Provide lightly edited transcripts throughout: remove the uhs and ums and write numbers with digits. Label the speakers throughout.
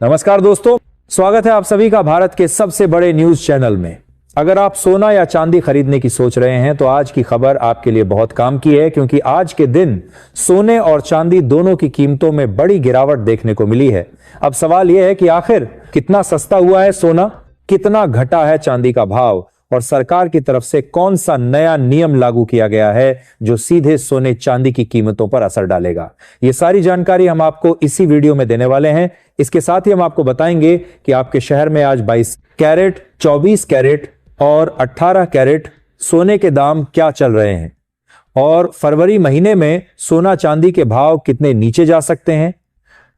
Speaker 1: नमस्कार दोस्तों, स्वागत है आप सभी का भारत के सबसे बड़े न्यूज चैनल में। अगर आप सोना या चांदी खरीदने की सोच रहे हैं तो आज की खबर आपके लिए बहुत काम की है, क्योंकि आज के दिन सोने और चांदी दोनों की कीमतों में बड़ी गिरावट देखने को मिली है। अब सवाल यह है कि आखिर कितना सस्ता हुआ है सोना, कितना घटा है चांदी का भाव और सरकार की तरफ से कौन सा नया नियम लागू किया गया है जो सीधे सोने चांदी की कीमतों पर असर डालेगा। ये सारी जानकारी हम आपको इसी वीडियो में देने वाले हैं। इसके साथ ही हम आपको बताएंगे कि आपके शहर में आज 22 कैरेट, 24 कैरेट और 18 कैरेट सोने के दाम क्या चल रहे हैं और फरवरी महीने में सोना चांदी के भाव कितने नीचे जा सकते हैं,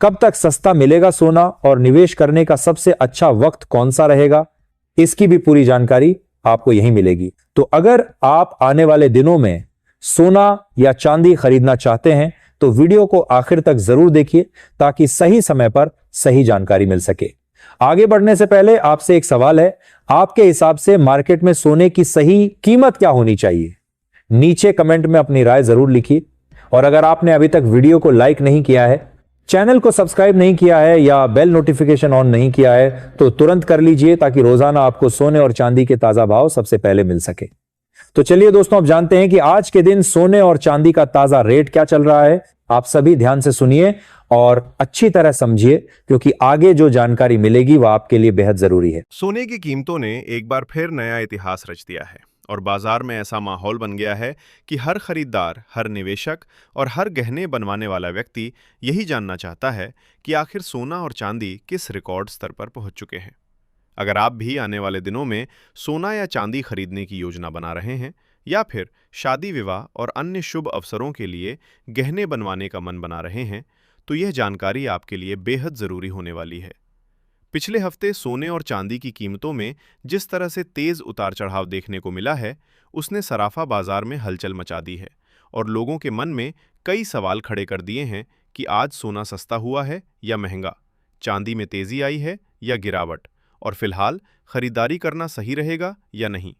Speaker 1: कब तक सस्ता मिलेगा सोना और निवेश करने का सबसे अच्छा वक्त कौन सा रहेगा, इसकी भी पूरी जानकारी आपको यहीं मिलेगी। तो अगर आप आने वाले दिनों में सोना या चांदी खरीदना चाहते हैं तो वीडियो को आखिर तक जरूर देखिए ताकि सही समय पर सही जानकारी मिल सके। आगे बढ़ने से पहले आपसे एक सवाल है, आपके हिसाब से मार्केट में सोने की सही कीमत क्या होनी चाहिए? नीचे कमेंट में अपनी राय जरूर लिखिए। और अगर आपने अभी तक वीडियो को लाइक नहीं किया है, चैनल को सब्सक्राइब नहीं किया है या बेल नोटिफिकेशन ऑन नहीं किया है तो तुरंत कर लीजिए ताकि रोजाना आपको सोने और चांदी के ताजा भाव सबसे पहले मिल सके। तो चलिए दोस्तों, अब जानते हैं कि आज के दिन सोने और चांदी का ताजा रेट क्या चल रहा है। आप सभी ध्यान से सुनिए और अच्छी तरह समझिए, क्योंकि आगे जो जानकारी मिलेगी वह आपके लिए बेहद जरूरी है।
Speaker 2: सोने की कीमतों ने एक बार फिर नया इतिहास रच दिया है और बाजार में ऐसा माहौल बन गया है कि हर खरीदार, हर निवेशक और हर गहने बनवाने वाला व्यक्ति यही जानना चाहता है कि आखिर सोना और चांदी किस रिकॉर्ड स्तर पर पहुंच चुके हैं। अगर आप भी आने वाले दिनों में सोना या चांदी खरीदने की योजना बना रहे हैं या फिर शादी विवाह और अन्य शुभ अवसरों के लिए गहने बनवाने का मन बना रहे हैं तो यह जानकारी आपके लिए बेहद ज़रूरी होने वाली है। पिछले हफ्ते सोने और चांदी की कीमतों में जिस तरह से तेज उतार चढ़ाव देखने को मिला है, उसने सराफा बाजार में हलचल मचा दी है और लोगों के मन में कई सवाल खड़े कर दिए हैं कि आज सोना सस्ता हुआ है या महंगा, चांदी में तेजी आई है या गिरावट, और फिलहाल खरीदारी करना सही रहेगा या नहीं।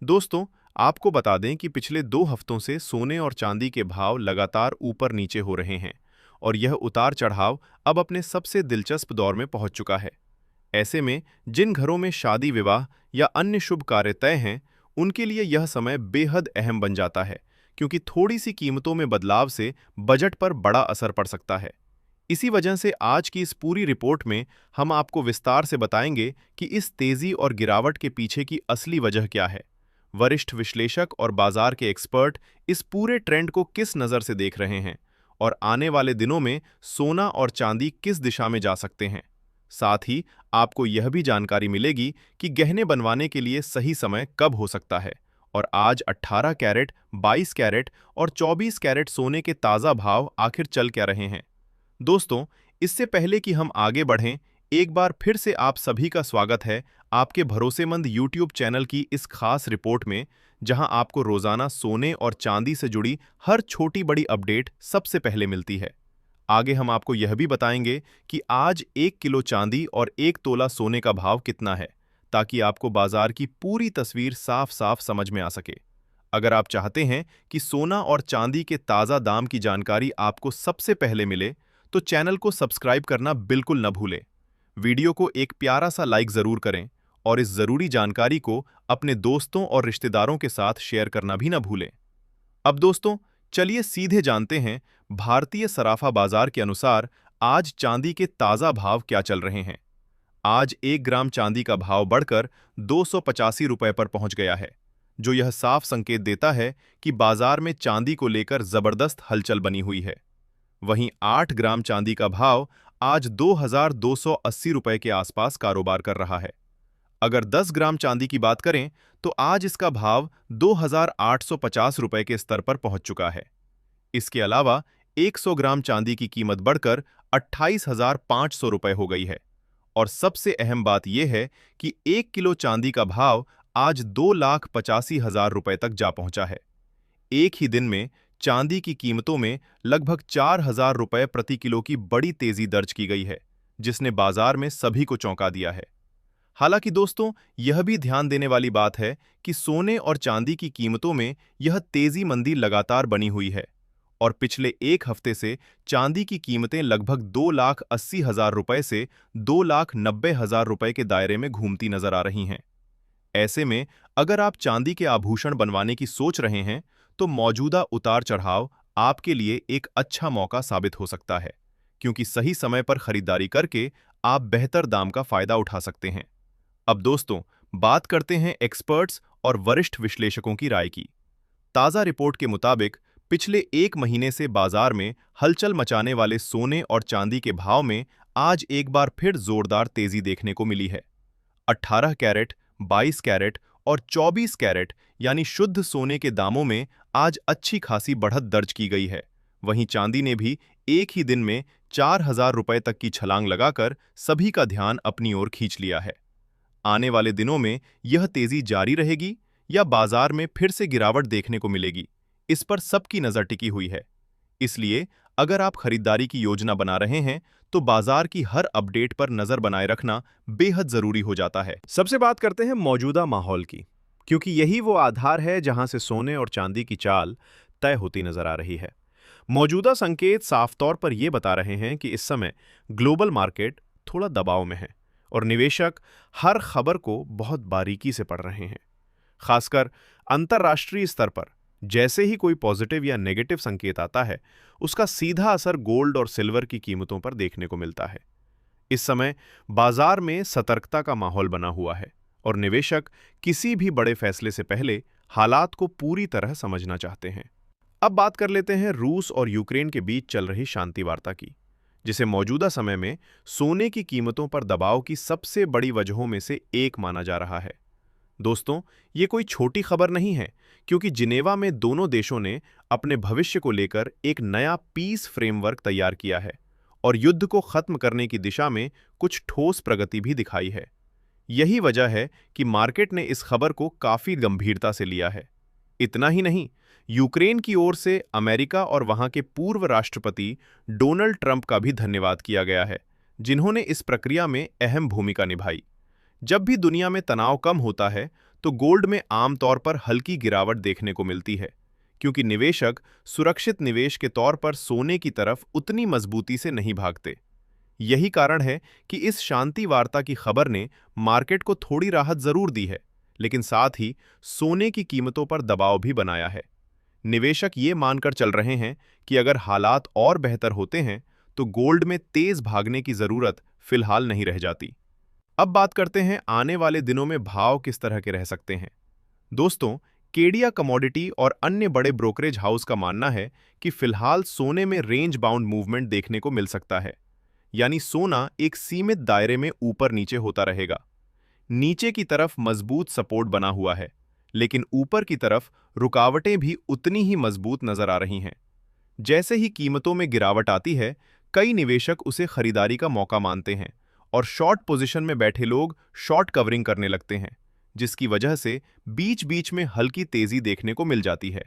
Speaker 2: दोस्तों, आपको बता दें कि पिछले 2 हफ्तों से सोने और चांदी के भाव लगातार ऊपर नीचे हो रहे हैं और यह उतार चढ़ाव अब अपने सबसे दिलचस्प दौर में पहुंच चुका है। ऐसे में जिन घरों में शादी विवाह या अन्य शुभ कार्य तय हैं, उनके लिए यह समय बेहद अहम बन जाता है, क्योंकि थोड़ी सी कीमतों में बदलाव से बजट पर बड़ा असर पड़ सकता है। इसी वजह से आज की इस पूरी रिपोर्ट में हम आपको विस्तार से बताएंगे कि इस तेजी और गिरावट के पीछे की असली वजह क्या है। वरिष्ठ विश्लेषक और बाजार के एक्सपर्ट इस पूरे ट्रेंड को किस नज़र से देख रहे हैं और आने वाले दिनों में सोना और चांदी किस दिशा में जा सकते हैं। साथ ही आपको यह भी जानकारी मिलेगी कि गहने बनवाने के लिए सही समय कब हो सकता है और आज 18 कैरेट, 22 कैरेट और 24 कैरेट सोने के ताज़ा भाव आखिर चल क्या रहे हैं। दोस्तों, इससे पहले कि हम आगे बढ़ें, एक बार फिर से आप सभी का स्वागत है आपके भरोसेमंद YouTube चैनल की इस खास रिपोर्ट में, जहां आपको रोजाना सोने और चांदी से जुड़ी हर छोटी बड़ी अपडेट सबसे पहले मिलती है। आगे हम आपको यह भी बताएंगे कि आज 1 किलो चांदी और 1 तोला सोने का भाव कितना है, ताकि आपको बाजार की पूरी तस्वीर साफ साफ समझ में आ सके। अगर आप चाहते हैं कि सोना और चांदी के ताज़ा दाम की जानकारी आपको सबसे पहले मिले, तो चैनल को सब्सक्राइब करना बिल्कुल न भूलें। वीडियो को एक प्यारा सा लाइक ज़रूर करें और इस ज़रूरी जानकारी को अपने दोस्तों और रिश्तेदारों के साथ शेयर करना भी न भूलें। अब दोस्तों, चलिए सीधे जानते हैं भारतीय सराफा बाजार के अनुसार आज चांदी के ताज़ा भाव क्या चल रहे हैं। आज 1 ग्राम चांदी का भाव बढ़कर 285 रुपए पर पहुंच गया है, जो यह साफ संकेत देता है कि बाजार में चांदी को लेकर जबरदस्त हलचल बनी हुई है। वहीं 8 ग्राम चांदी का भाव आज 2280 रुपए के आसपास कारोबार कर रहा है। अगर 10 ग्राम चांदी की बात करें तो आज इसका भाव 2850 रुपए के स्तर पर पहुंच चुका है। इसके अलावा 100 ग्राम चांदी की कीमत बढ़कर 28,500 रुपए हो गई है और सबसे अहम बात यह है कि 1 किलो चांदी का भाव आज 2,85,000 रुपए तक जा पहुंचा है। एक ही दिन में चांदी की कीमतों में लगभग 4,000 रुपए प्रति किलो की बड़ी तेजी दर्ज की गई है, जिसने बाजार में सभी को चौंका दिया है। हालांकि दोस्तों, यह भी ध्यान देने वाली बात है कि सोने और चांदी की कीमतों में यह तेजी मंदी लगातार बनी हुई है और पिछले एक हफ्ते से चांदी की कीमतें लगभग 2,80,000 रुपए से 2,90,000 रुपए के दायरे में घूमती नजर आ रही हैं। ऐसे में अगर आप चांदी के आभूषण बनवाने की सोच रहे हैं, तो मौजूदा उतार चढ़ाव आपके लिए एक अच्छा मौका साबित हो सकता है, क्योंकि सही समय पर खरीदारी करके आप बेहतर दाम का फायदा उठा सकते हैं। अब दोस्तों, बात करते हैं एक्सपर्ट्स और वरिष्ठ विश्लेषकों की राय की। ताज़ा रिपोर्ट के मुताबिक पिछले एक महीने से बाजार में हलचल मचाने वाले सोने और चांदी के भाव में आज एक बार फिर जोरदार तेजी देखने को मिली है। 18 कैरेट, 22 कैरेट और 24 कैरेट यानी शुद्ध सोने के दामों में आज अच्छी खासी बढ़त दर्ज की गई है। वहीं चांदी ने भी एक ही दिन में 4,000 रुपए तक की छलांग लगाकर सभी का ध्यान अपनी ओर खींच लिया है। आने वाले दिनों में यह तेजी जारी रहेगी या बाजार में फिर से गिरावट देखने को मिलेगी, इस पर सबकी नजर टिकी हुई है। इसलिए अगर आप खरीदारी की योजना बना रहे हैं, तो बाजार की हर अपडेट पर नजर बनाए रखना बेहद जरूरी हो जाता है। सबसे बात करते हैं मौजूदा माहौल की, क्योंकि यही वो आधार है जहां से सोने और चांदी की चाल तय होती नजर आ रही है। मौजूदा संकेत साफ तौर पर यह बता रहे हैं कि इस समय ग्लोबल मार्केट थोड़ा दबाव में है और निवेशक हर खबर को बहुत बारीकी से पढ़ रहे हैं। खासकर अंतर्राष्ट्रीय स्तर पर जैसे ही कोई पॉजिटिव या नेगेटिव संकेत आता है, उसका सीधा असर गोल्ड और सिल्वर की कीमतों पर देखने को मिलता है। इस समय बाजार में सतर्कता का माहौल बना हुआ है और निवेशक किसी भी बड़े फैसले से पहले हालात को पूरी तरह समझना चाहते हैं। अब बात कर लेते हैं रूस और यूक्रेन के बीच चल रही शांति वार्ता की, जिसे मौजूदा समय में सोने की कीमतों पर दबाव की सबसे बड़ी वजहों में से एक माना जा रहा है। दोस्तों, ये कोई छोटी खबर नहीं है, क्योंकि जिनेवा में दोनों देशों ने अपने भविष्य को लेकर एक नया पीस फ्रेमवर्क तैयार किया है और युद्ध को खत्म करने की दिशा में कुछ ठोस प्रगति भी दिखाई है। यही वजह है कि मार्केट ने इस खबर को काफी गंभीरता से लिया है। इतना ही नहीं, यूक्रेन की ओर से अमेरिका और वहां के पूर्व राष्ट्रपति डोनाल्ड ट्रंप का भी धन्यवाद किया गया है, जिन्होंने इस प्रक्रिया में अहम भूमिका निभाई। जब भी दुनिया में तनाव कम होता है, तो गोल्ड में आमतौर पर हल्की गिरावट देखने को मिलती है, क्योंकि निवेशक सुरक्षित निवेश के तौर पर सोने की तरफ उतनी मजबूती से नहीं भागते। यही कारण है कि इस शांति वार्ता की खबर ने मार्केट को थोड़ी राहत जरूर दी है, लेकिन साथ ही सोने की कीमतों पर दबाव भी बनाया है। निवेशक ये मानकर चल रहे हैं कि अगर हालात और बेहतर होते हैं, तो गोल्ड में तेज भागने की जरूरत फिलहाल नहीं रह जाती। अब बात करते हैं आने वाले दिनों में भाव किस तरह के रह सकते हैं। दोस्तों, केडिया कमोडिटी और अन्य बड़े ब्रोकरेज हाउस का मानना है कि फिलहाल सोने में रेंज बाउंड मूवमेंट देखने को मिल सकता है, यानी सोना एक सीमित दायरे में ऊपर नीचे होता रहेगा। नीचे की तरफ मजबूत सपोर्ट बना हुआ है, लेकिन ऊपर की तरफ रुकावटें भी उतनी ही मजबूत नजर आ रही हैं। जैसे ही कीमतों में गिरावट आती है, कई निवेशक उसे खरीदारी का मौका मानते हैं और शॉर्ट पोजीशन में बैठे लोग शॉर्ट कवरिंग करने लगते हैं, जिसकी वजह से बीच बीच में हल्की तेजी देखने को मिल जाती है।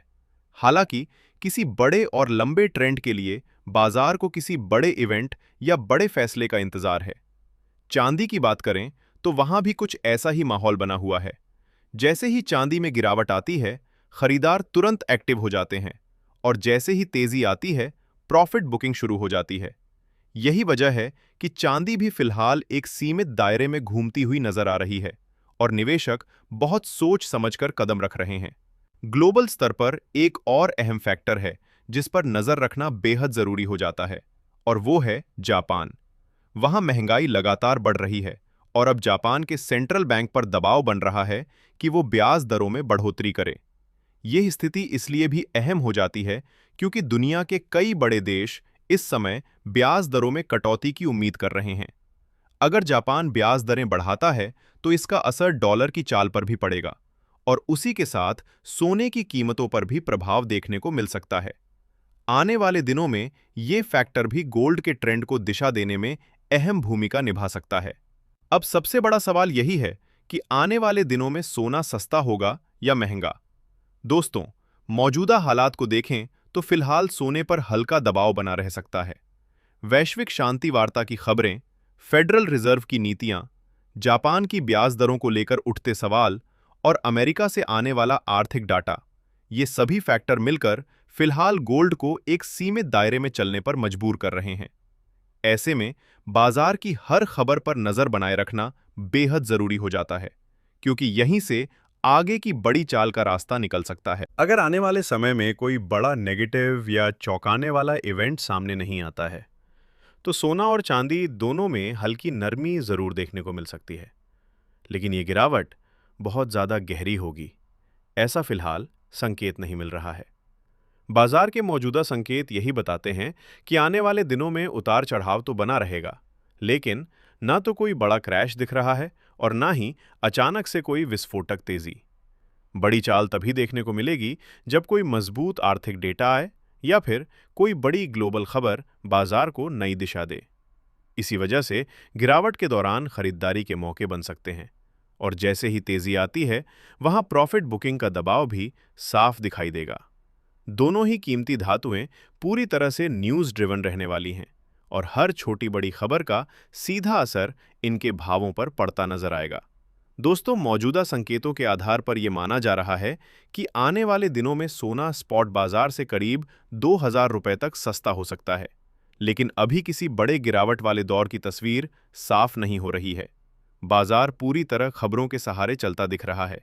Speaker 2: हालांकि किसी बड़े और लंबे ट्रेंड के लिए बाजार को किसी बड़े इवेंट या बड़े फैसले का इंतजार है। चांदी की बात करें तो वहां भी कुछ ऐसा ही माहौल बना हुआ है। जैसे ही चांदी में गिरावट आती है, खरीदार तुरंत एक्टिव हो जाते हैं और जैसे ही तेजी आती है, प्रॉफिट बुकिंग शुरू हो जाती है। यही वजह है कि चांदी भी फिलहाल एक सीमित दायरे में घूमती हुई नजर आ रही है और निवेशक बहुत सोच समझकर कदम रख रहे हैं। ग्लोबल स्तर पर एक और अहम फैक्टर है जिस पर नजर रखना बेहद जरूरी हो जाता है, और वो है जापान। वहां महंगाई लगातार बढ़ रही है और अब जापान के सेंट्रल बैंक पर दबाव बन रहा है कि वो ब्याज दरों में बढ़ोतरी करे। यह स्थिति इसलिए भी अहम हो जाती है क्योंकि दुनिया के कई बड़े देश इस समय ब्याज दरों में कटौती की उम्मीद कर रहे हैं। अगर जापान ब्याज दरें बढ़ाता है, तो इसका असर डॉलर की चाल पर भी पड़ेगा और उसी के साथ सोने की कीमतों पर भी प्रभाव देखने को मिल सकता है। आने वाले दिनों में ये फैक्टर भी गोल्ड के ट्रेंड को दिशा देने में अहम भूमिका निभा सकता है। अब सबसे बड़ा सवाल यही है कि आने वाले दिनों में सोना सस्ता होगा या महंगा। दोस्तों, मौजूदा हालात को देखें तो फिलहाल सोने पर हल्का दबाव बना रह सकता है। वैश्विक शांति वार्ता की खबरें, फेडरल रिजर्व की नीतियां, जापान की ब्याज दरों को लेकर उठते सवाल और अमेरिका से आने वाला आर्थिक डाटा, ये सभी फैक्टर मिलकर फिलहाल गोल्ड को एक सीमित दायरे में चलने पर मजबूर कर रहे हैं। ऐसे में बाजार की हर खबर पर नजर बनाए रखना बेहद जरूरी हो जाता है, क्योंकि यहीं से आगे की बड़ी चाल का रास्ता निकल सकता है। अगर आने वाले समय में कोई बड़ा नेगेटिव या चौंकाने वाला इवेंट सामने नहीं आता है, तो सोना और चांदी दोनों में हल्की नरमी जरूर देखने को मिल सकती है, लेकिन ये गिरावट बहुत ज़्यादा गहरी होगी, ऐसा फिलहाल संकेत नहीं मिल रहा है। बाजार के मौजूदा संकेत यही बताते हैं कि आने वाले दिनों में उतार चढ़ाव तो बना रहेगा, लेकिन ना तो कोई बड़ा क्रैश दिख रहा है और ना ही अचानक से कोई विस्फोटक तेजी। बड़ी चाल तभी देखने को मिलेगी जब कोई मजबूत आर्थिक डेटा आए या फिर कोई बड़ी ग्लोबल खबर बाजार को नई दिशा दे। इसी वजह से गिरावट के दौरान खरीदारी के मौके बन सकते हैं, और जैसे ही तेजी आती है वहां प्रॉफिट बुकिंग का दबाव भी साफ दिखाई देगा। दोनों ही कीमती धातुएं पूरी तरह से न्यूज़ ड्रिवन रहने वाली हैं, और हर छोटी बड़ी खबर का सीधा असर इनके भावों पर पड़ता नजर आएगा। दोस्तों, मौजूदा संकेतों के आधार पर यह माना जा रहा है कि आने वाले दिनों में सोना स्पॉट बाजार से करीब 2000 रुपए तक सस्ता हो सकता है, लेकिन अभी किसी बड़े गिरावट वाले दौर की तस्वीर साफ नहीं हो रही है। बाजार पूरी तरह खबरों के सहारे चलता दिख रहा है,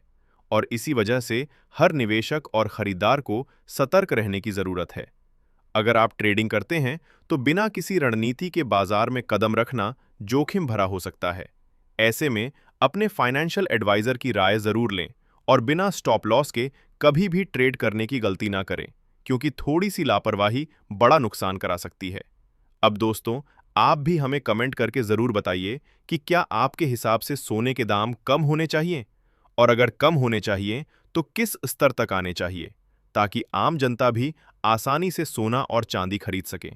Speaker 2: और इसी वजह से हर निवेशक और खरीदार को सतर्क रहने की जरूरत है। अगर आप ट्रेडिंग करते हैं तो बिना किसी रणनीति के बाजार में कदम रखना जोखिम भरा हो सकता है। ऐसे में अपने फाइनेंशियल एडवाइजर की राय जरूर लें और बिना स्टॉप लॉस के कभी भी ट्रेड करने की गलती ना करें, क्योंकि थोड़ी सी लापरवाही बड़ा नुकसान करा सकती है। अब दोस्तों, आप भी हमें कमेंट करके जरूर बताइए कि क्या आपके हिसाब से सोने के दाम कम होने चाहिए, और अगर कम होने चाहिए तो किस स्तर तक आने चाहिए, ताकि आम जनता भी आसानी से सोना और चांदी खरीद सके।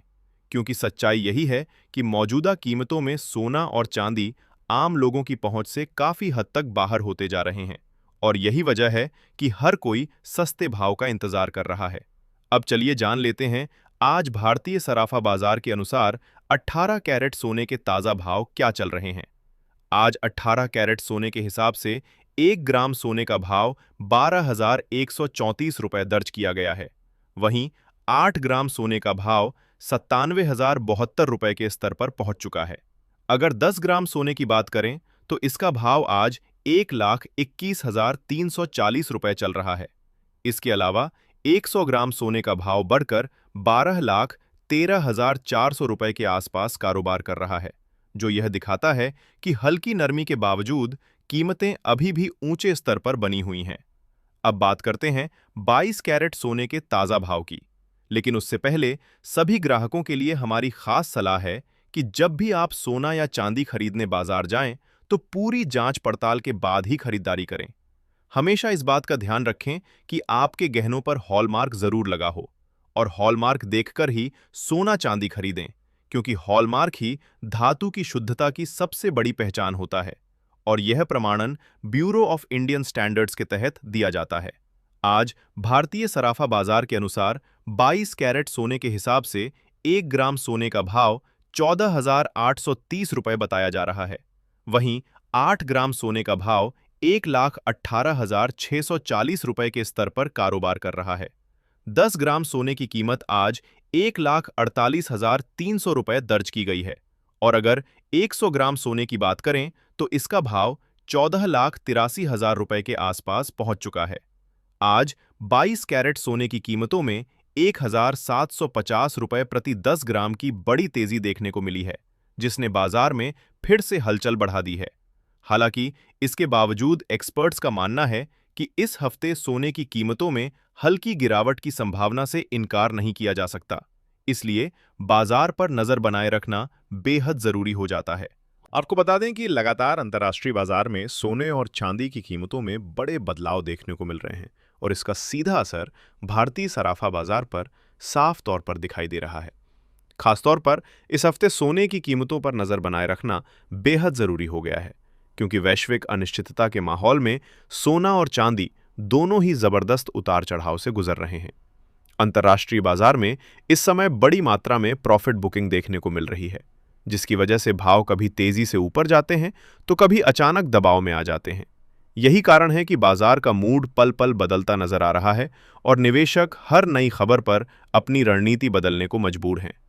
Speaker 2: क्योंकि सच्चाई यही है कि मौजूदा कीमतों में सोना और चांदी आम लोगों की पहुंच से काफी हद तक बाहर होते जा रहे हैं, और यही वजह है कि हर कोई सस्ते भाव का इंतजार कर रहा है। अब चलिए जान लेते हैं आज भारतीय सराफा बाजार के अनुसार 18 कैरेट सोने के ताजा भाव क्या चल रहे हैं। आज 18 कैरेट सोने के हिसाब से 1 ग्राम सोने का भाव 12,134 रुपए दर्ज किया गया है। वहीं 8 ग्राम सोने का भाव 97,072 रुपए के स्तर पर पहुंच चुका है। अगर 10 ग्राम सोने की बात करें तो इसका भाव आज 1,21,340 रुपए चल रहा है। इसके अलावा 100 ग्राम सोने का भाव बढ़कर 12,13,400 रुपए के आसपास कारोबार कर रहा है, जो यह दिखाता है कि हल्की नरमी के बावजूद कीमतें अभी भी ऊंचे स्तर पर बनी हुई हैं। अब बात करते हैं 22 कैरेट सोने के ताजा भाव की, लेकिन उससे पहले सभी ग्राहकों के लिए हमारी खास सलाह है कि जब भी आप सोना या चांदी खरीदने बाजार जाएं तो पूरी जांच पड़ताल के बाद ही खरीदारी करें। हमेशा इस बात का ध्यान रखें कि आपके गहनों पर हॉलमार्क जरूर लगा हो, और हॉलमार्क देखकर ही सोना चांदी खरीदें, क्योंकि हॉलमार्क ही धातु की शुद्धता की सबसे बड़ी पहचान होता है, और यह प्रमाणन ब्यूरो ऑफ इंडियन स्टैंडर्ड्स के तहत दिया जाता है। आज भारतीय सराफा बाजार के अनुसार 22 कैरेट सोने के हिसाब से 1 ग्राम सोने का भाव 14,830 रुपए बताया जा रहा है। वहीं 8 ग्राम सोने का भाव 1,18,640 रुपए के स्तर पर कारोबार कर रहा है। 10 ग्राम सोने की कीमत आज 1,48,300 रुपए दर्ज की गई है, और अगर 100 ग्राम सोने की बात करें तो इसका भाव 14,83,000 रुपए के आसपास पहुंच चुका है। आज 22 कैरेट सोने की कीमतों में 1,750 रुपए प्रति 10 ग्राम की बड़ी तेजी देखने को मिली है, जिसने बाजार में फिर से हलचल बढ़ा दी है। हालांकि इसके बावजूद एक्सपर्ट्स का मानना है कि इस हफ्ते सोने की कीमतों में हल्की गिरावट की संभावना से इनकार नहीं किया जा सकता, इसलिए बाजार पर नजर बनाए रखना बेहद जरूरी हो जाता है। आपको बता दें कि लगातार अंतर्राष्ट्रीय बाजार में सोने और चांदी की कीमतों में बड़े बदलाव देखने को मिल रहे हैं, और इसका सीधा असर भारतीय सराफा बाजार पर साफ तौर पर दिखाई दे रहा है। खासतौर पर इस हफ्ते सोने की कीमतों पर नजर बनाए रखना बेहद जरूरी हो गया है, क्योंकि वैश्विक अनिश्चितता के माहौल में सोना और चांदी दोनों ही जबरदस्त उतार चढ़ाव से गुजर रहे हैं। अंतर्राष्ट्रीय बाजार में इस समय बड़ी मात्रा में प्रॉफिट बुकिंग देखने को मिल रही है, जिसकी वजह से भाव कभी तेजी से ऊपर जाते हैं तो कभी अचानक दबाव में आ जाते हैं। यही कारण है कि बाजार का मूड पल पल बदलता नजर आ रहा है और निवेशक हर नई खबर पर अपनी रणनीति बदलने को मजबूर हैं।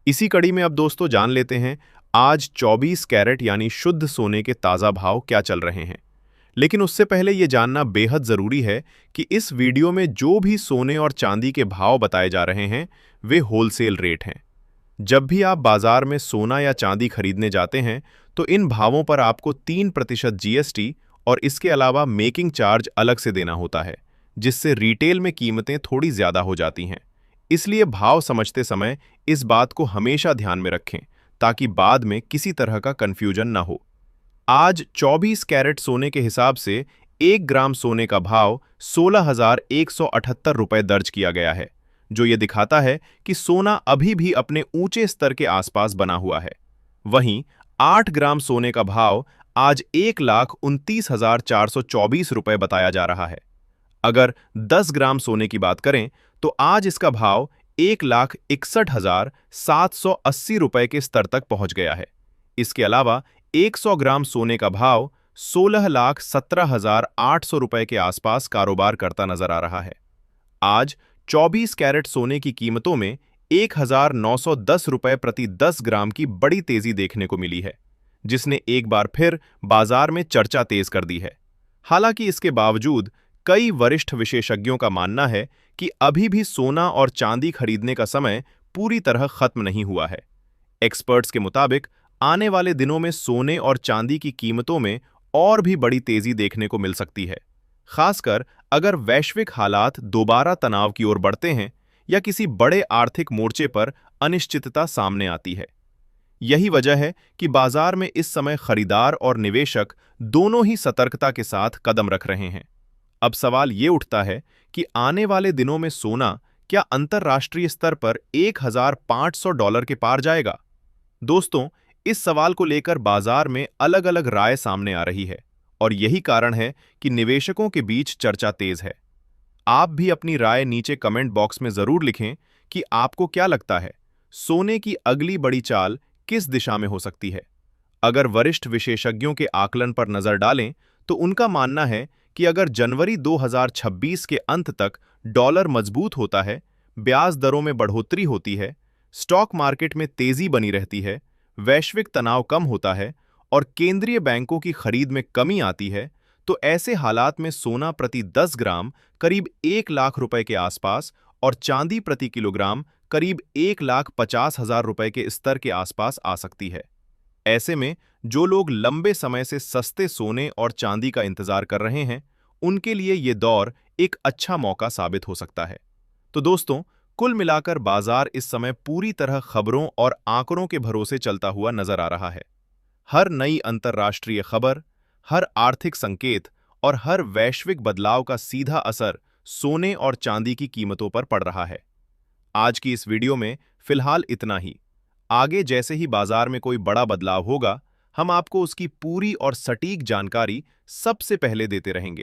Speaker 2: इसी कड़ी में अब दोस्तों जान लेते हैं आज 24 कैरेट यानी शुद्ध सोने के ताज़ा भाव क्या चल रहे हैं। लेकिन उससे पहले ये जानना बेहद ज़रूरी है कि इस वीडियो में जो भी सोने और चांदी के भाव बताए जा रहे हैं वे होलसेल रेट हैं। जब भी आप बाजार में सोना या चांदी खरीदने जाते हैं तो इन भावों पर आपको 3% जीएसटी और इसके अलावा मेकिंग चार्ज अलग से देना होता है, जिससे रिटेल में कीमतें थोड़ी ज़्यादा हो जाती हैं। इसलिए भाव समझते समय इस बात को हमेशा ध्यान में रखें ताकि बाद में किसी तरह का कंफ्यूजन ना हो। आज 24 कैरेट सोने के हिसाब से 1 ग्राम सोने का भाव 16,178 रुपये दर्ज किया गया है, जो ये दिखाता है कि सोना अभी भी अपने ऊंचे स्तर के आसपास बना हुआ है। वहीं 8 ग्राम सोने का भाव आज 1,29,424 रुपये बताया जा रहा है। अगर 10 ग्राम सोने की बात करें तो आज इसका भाव 1,61,780 रुपये के स्तर तक पहुंच गया है। इसके अलावा 100 ग्राम सोने का भाव 16,17,800 रुपये के आसपास कारोबार करता नजर आ रहा है। आज 24 कैरेट सोने की कीमतों में 1,910 रुपये प्रति 10 ग्राम की बड़ी तेजी देखने को मिली है, जिसने एक बार फिर बाजार में चर्चा तेज कर दी है। हालांकि इसके बावजूद कई वरिष्ठ विशेषज्ञों का मानना है कि अभी भी सोना और चांदी खरीदने का समय पूरी तरह खत्म नहीं हुआ है। एक्सपर्ट्स के मुताबिक आने वाले दिनों में सोने और चांदी की कीमतों में और भी बड़ी तेजी देखने को मिल सकती है, खासकर अगर वैश्विक हालात दोबारा तनाव की ओर बढ़ते हैं या किसी बड़े आर्थिक मोर्चे पर अनिश्चितता सामने आती है। यही वजह है कि बाजार में इस समय खरीदार और निवेशक दोनों ही सतर्कता के साथ कदम रख रहे हैं। अब सवाल ये उठता है कि आने वाले दिनों में सोना क्या अंतर्राष्ट्रीय स्तर पर $1,500 के पार जाएगा? दोस्तों, इस सवाल को लेकर बाजार में अलग अलग राय सामने आ रही है और यही कारण है कि निवेशकों के बीच चर्चा तेज है। आप भी अपनी राय नीचे कमेंट बॉक्स में जरूर लिखें कि आपको क्या लगता है, सोने की अगली बड़ी चाल किस दिशा में हो सकती है। अगर वरिष्ठ विशेषज्ञों के आकलन पर नजर डालें तो उनका मानना है कि अगर जनवरी 2026 के अंत तक डॉलर मजबूत होता है, ब्याज दरों में बढ़ोतरी होती है, स्टॉक मार्केट में तेजी बनी रहती है, वैश्विक तनाव कम होता है और केंद्रीय बैंकों की खरीद में कमी आती है, तो ऐसे हालात में सोना प्रति 10 ग्राम करीब 1 लाख रुपए के आसपास और चांदी प्रति किलोग्राम करीब 1,50,000 रुपए के स्तर के आसपास आ सकती है। ऐसे में जो लोग लंबे समय से सस्ते सोने और चांदी का इंतजार कर रहे हैं, उनके लिए ये दौर एक अच्छा मौका साबित हो सकता है। तो दोस्तों, कुल मिलाकर बाजार इस समय पूरी तरह खबरों और आंकड़ों के भरोसे चलता हुआ नजर आ रहा है। हर नई अंतर्राष्ट्रीय खबर, हर आर्थिक संकेत और हर वैश्विक बदलाव का सीधा असर सोने और चांदी की कीमतों पर पड़ रहा है। आज की इस वीडियो में फिलहाल इतना ही। आगे जैसे ही बाजार में कोई बड़ा बदलाव होगा, हम आपको उसकी पूरी और सटीक जानकारी सबसे पहले देते रहेंगे।